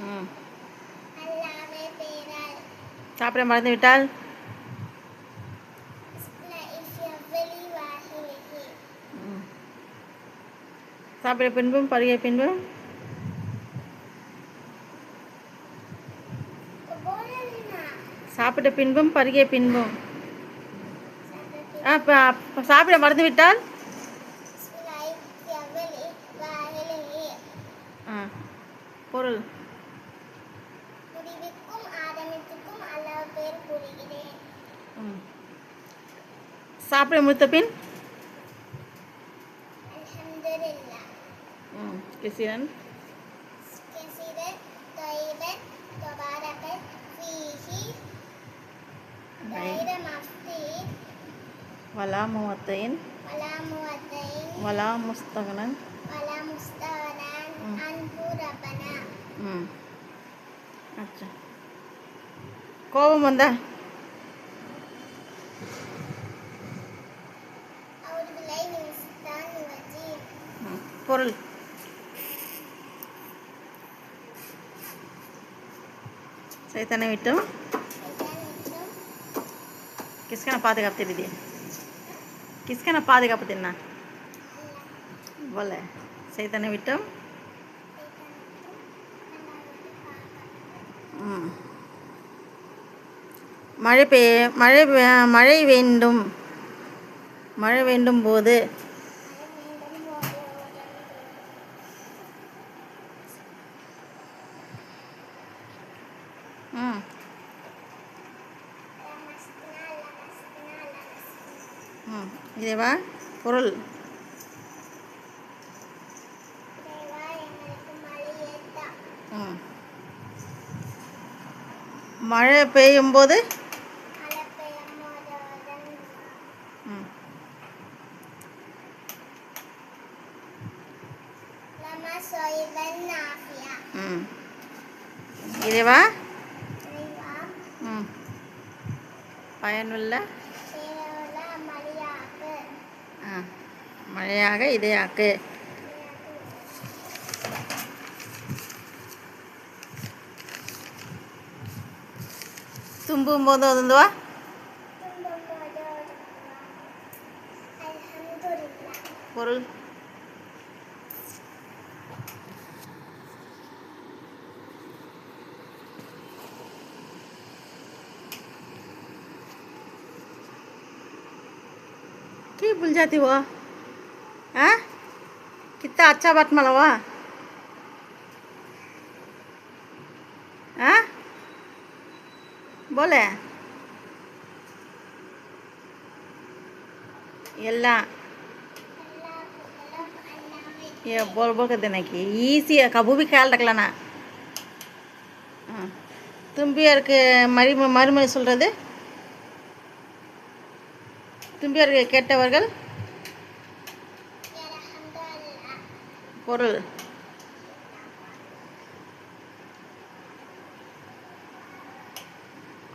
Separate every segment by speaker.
Speaker 1: ம். சாப்பிட மறந்து விட்டால் ம். சாப்பிட பின்பும் பருகிய பின்பும் சாப்பிட்ட பின்பும் பருகிய பின்பும் சாப்பிட மறந்து விட்டால் பொருள் சாப்பிட முடித்த பின் كثيرا
Speaker 2: طيبا مباركا فيه غير مفتون
Speaker 1: ولا ممتع ولا مستغنى
Speaker 2: عنه ربنا.
Speaker 1: अच्छा கோபம் வந்தா பொருள் சைத்தானை விட்டும் किसका பாதுகாப்பு தெரியுது किसका பாதுகாப்பு தெரியுமா बोले சைத்தானை விட்டும் மழை வேண்டும் போது இதுவா பொருள் மழை பெய்யும் போது இதுவா பயனுள்ள மழையாக இதையாக்கு தும்பும் போது அதுவா பொருள் क्यों भूल जाती हो हाँ कितना अच्छा बात मालवा हाँ बोले எல்லாம் ये बोल बोल कर देना कि ईसी है कभी भी ख्याल रख लेना தும்பியாருக்கு மறுமொழி சொல்கிறது தும்பியாருக்கு கேட்டவர்கள் பொருள்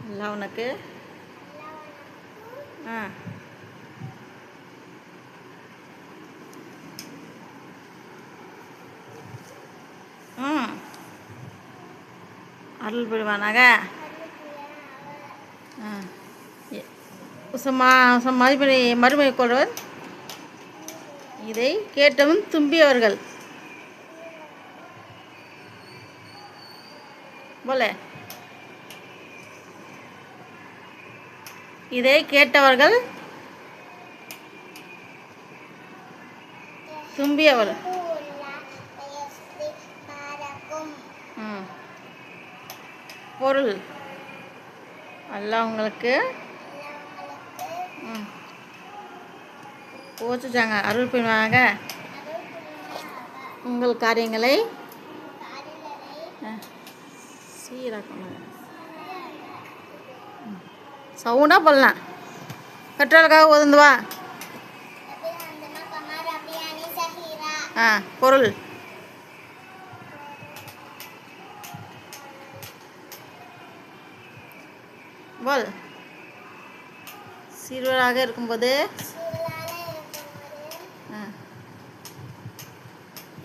Speaker 1: அல்லாஹ் உனக்கு அருள் புரிவானாக மறுமை கொள்வர் இதை கேட்டவும் தும்பியவர்கள் போல இதை கேட்டவர்கள் தும்பியவர்கள் பொருள் அல்லாஹ் உங்களுக்கு போச்சுச்சாங்க அருள் புரிவானாக உங்கள் காரியங்களை சீராக்கணும் சவுண்டாக போடலாம் பெட்ரோலுக்காக ஒதுந்துவா பொருள் बोल சிறுவராக இருக்கும்போது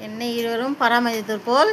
Speaker 1: என்னை இருவரும் பராமரித்தது போல்